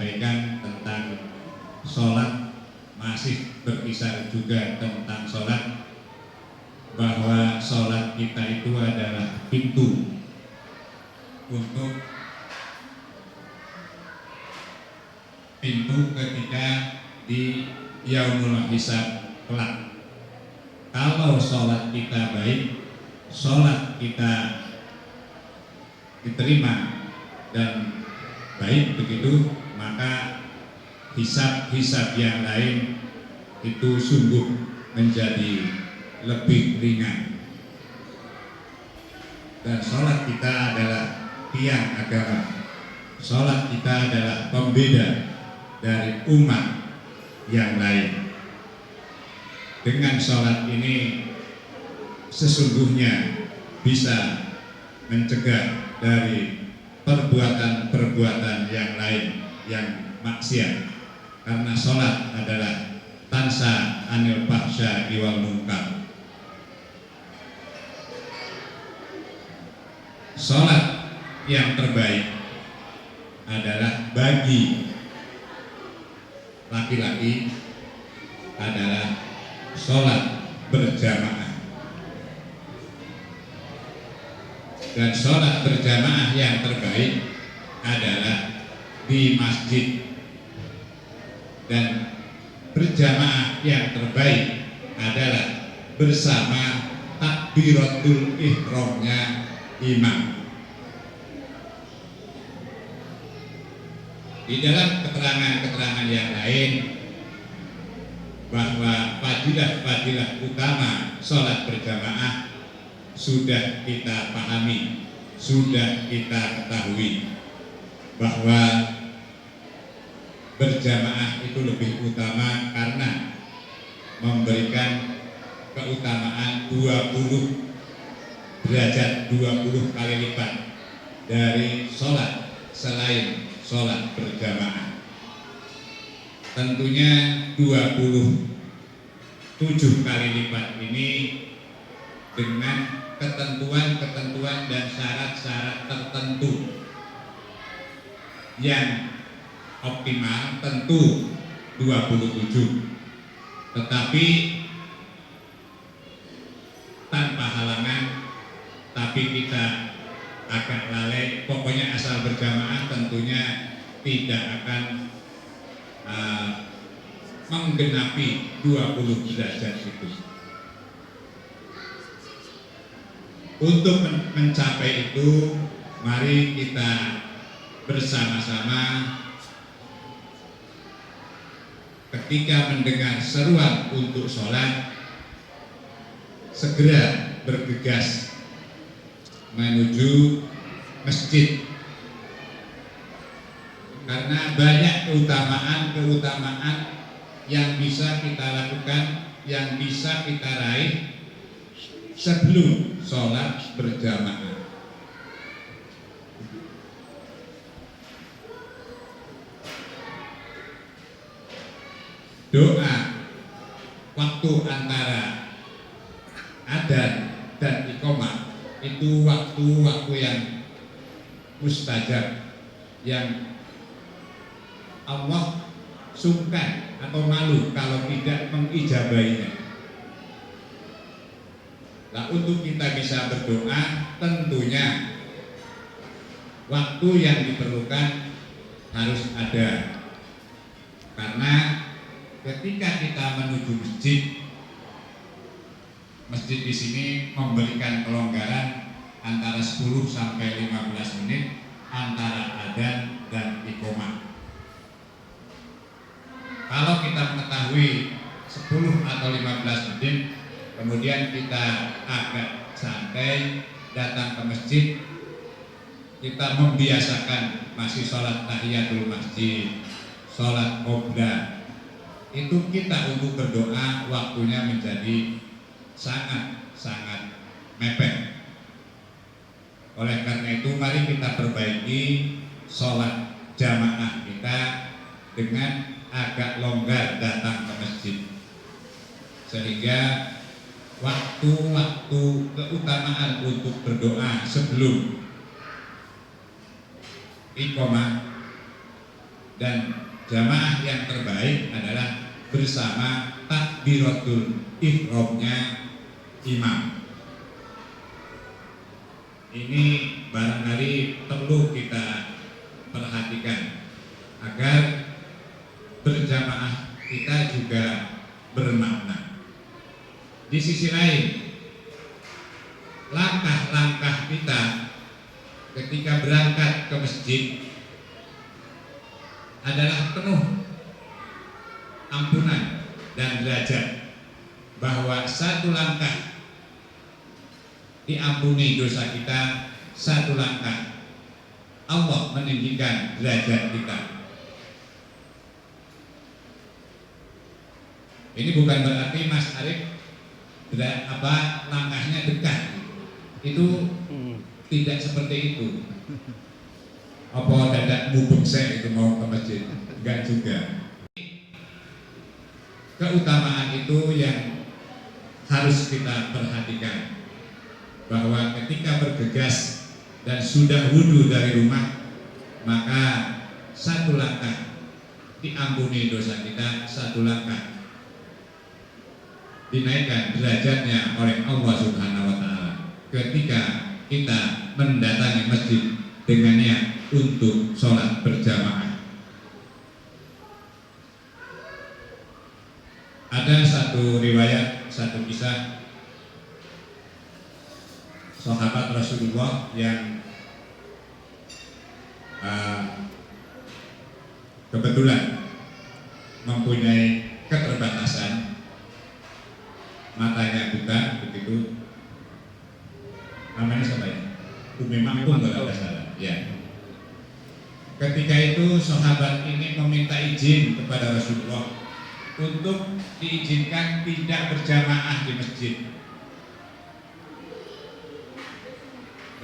sampaikan tentang sholat, masih berkisar juga tentang sholat, bahwa sholat kita itu adalah pintu ketika di yaumul hisab kelak. Kalau sholat kita baik, sholat kita diterima dan baik begitu, maka hisab-hisab yang lain itu sungguh menjadi lebih ringan. Dan sholat kita adalah tiang agama. Sholat kita adalah pembeda dari umat yang lain. Dengan sholat ini sesungguhnya bisa mencegah dari perbuatan-perbuatan yang lain yang maksiat, karena sholat adalah tansa anil fahsya wal munkar. Sholat yang terbaik adalah bagi laki-laki adalah sholat berjamaah. Dan sholat berjamaah yang terbaik adalah di masjid. Dan berjamaah yang terbaik adalah bersama takbiratul ihramnya imam. Di dalam keterangan-keterangan yang lain bahwa fadilah-fadilah utama sholat berjamaah sudah kita pahami, sudah kita ketahui, bahwa berjamaah itu lebih utama karena memberikan keutamaan 20 derajat, 20 kali lipat dari sholat selain sholat berjamaah. Tentunya 27 kali lipat ini dengan ketentuan-ketentuan dan syarat-syarat tertentu. Yang optimal tentu 27, tetapi tanpa halangan. Tapi kita agak lalai, pokoknya asal berjamaah tentunya tidak akan menggenapi 20 derajat itu. Untuk mencapai itu, mari kita bersama-sama ketika mendengar seruan untuk sholat, segera bergegas menuju masjid, karena banyak keutamaan yang bisa kita lakukan, yang bisa kita raih sebelum sholat berjamaah. Doa waktu antara adzan dan iqamah itu waktu-waktu yang mustajab, yang Allah sungkan atau malu kalau tidak mengijabahinya. Nah, untuk kita bisa berdoa, tentunya waktu yang diperlukan harus ada, karena ketika kita menuju masjid di sini memberikan kelonggaran antara 10 sampai 15 menit antara adzan dan iqamah. Kalau kita mengetahui 10 atau 15 menit, kemudian kita agak santai datang ke masjid, kita membiasakan masih sholat tahiyatul masjid, sholat qobliyah, itu kita untuk berdoa waktunya menjadi sangat mepet. Oleh karena itu, mari kita perbaiki sholat jamaah kita dengan agak longgar datang ke masjid, sehingga waktu-waktu keutamaan untuk berdoa sebelum iqamah dan jamaah yang terbaik adalah bersama takbiratul ihramnya imam. Ini barangkali perlu kita perhatikan agar berjamaah kita juga bermakna. Di sisi lain, langkah-langkah kita ketika berangkat ke masjid adalah penuh ampunan dan derajat, bahwa satu langkah diampuni dosa kita, satu langkah Allah meninggikan derajat kita. Ini bukan berarti Mas Arif langkahnya dekat, itu tidak seperti itu. Apa dadak mubeng saya itu mau ke masjid? Enggak juga. Keutamaan itu yang harus kita perhatikan, bahwa ketika bergegas dan sudah wudhu dari rumah, maka satu langkah diampuni dosa kita, satu langkah dinaikkan derajatnya oleh Allah Subhanahu wa Ta'ala ketika kita mendatangi masjid dengan niat untuk sholat berjamaah. Ada satu riwayat, satu kisah sahabat Rasulullah yang kebetulan mempunyai keterbatasan, matanya buta, begitu. Namanya siapa ya? Umi Maktum kalau tidak salah. Ya. Ketika itu sahabat ini meminta izin kepada Rasulullah untuk diizinkan tidak berjamaah di masjid.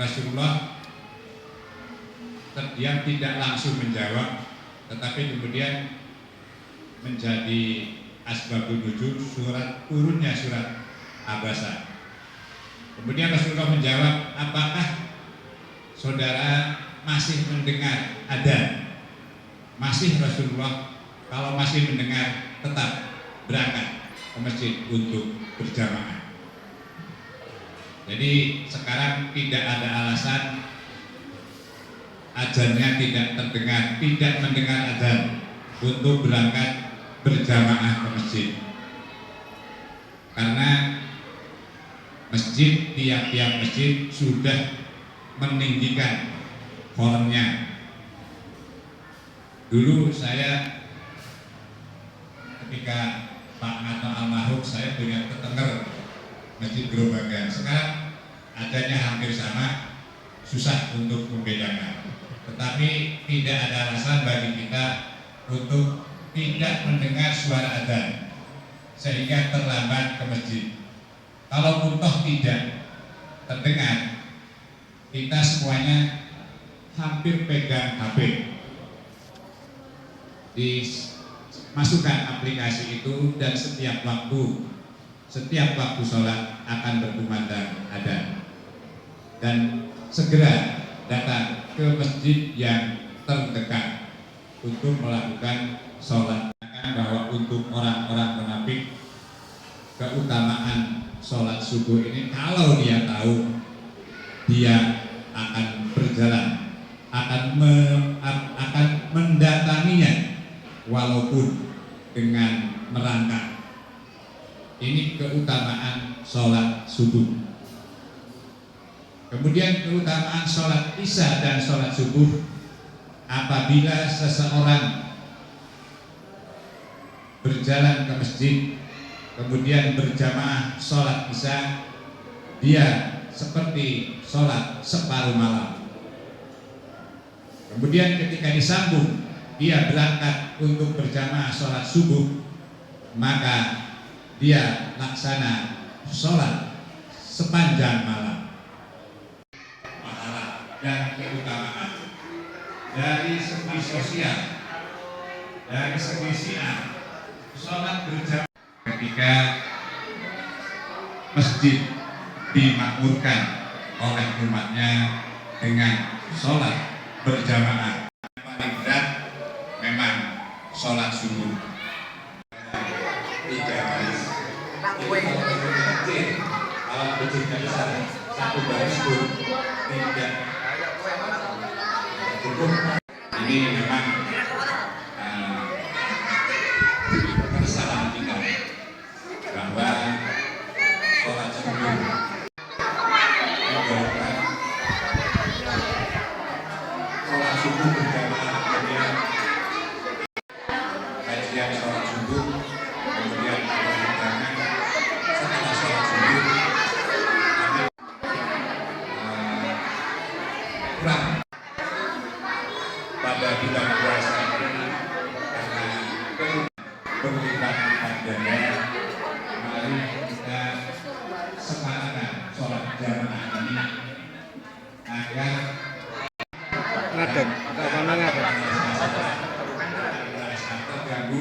Rasulullah terdiam, tidak langsung menjawab, tetapi kemudian menjadi asbabun nuzul turunnya surat Abasa. Kemudian Rasulullah menjawab, apakah saudara masih mendengar adzan? Masih Rasulullah, kalau masih mendengar tetap berangkat ke masjid untuk berjamaah. Jadi sekarang tidak ada alasan adzannya tidak terdengar, tidak mendengar adzan untuk berangkat berjamaah ke masjid. Karena masjid, tiap-tiap masjid sudah meninggikan hornya. Dulu saya ketika Pak Ngato almarhum, saya punya tetangga Masjid Grobagan. Sekarang adanya hampir sama, susah untuk membedakan. Tetapi tidak ada alasan bagi kita untuk tidak mendengar suara adzan sehingga terlambat ke masjid. Kalau toh tidak terdengar, kita semuanya hampir pegang HP. Dimasukkan aplikasi itu dan setiap waktu sholat akan berkumandang adzan, dan segera datang ke masjid yang terdekat untuk melakukan sholat. Bahwa untuk orang-orang munafik, keutamaan sholat subuh ini, kalau dia tahu, dia akan berjalan, akan mendatanginya walaupun dengan merangkak. Ini keutamaan sholat subuh. Kemudian keutamaan sholat isya dan sholat subuh, apabila seseorang berjalan ke masjid kemudian berjamaah sholat isya, dia seperti sholat separuh malam. Kemudian ketika disambung dia berangkat untuk berjamaah sholat subuh, maka dia laksana sholat sepanjang malam. Pahala dan keutamaan dari segi sosial, dari segi syiar, sholat berjamaah ketika masjid dimakmurkan oleh umatnya dengan sholat berjamaah. Paling berat memang sholat subuh 3 baris. Kalau masjidnya besar 1 baris pun tidak cukup. Ini memang kesalahan kita bahwa sholat subuh sholat subuh berjamaah, kemudian kajian sholat subuh, kemudian hidangan setelah sholat subuh kurang pada bulan puasa ini karena berlipat-lipat ganda. Mari kita sepakatan sholat jamaah ini agar ngadeg, apa ngadeg? terganggu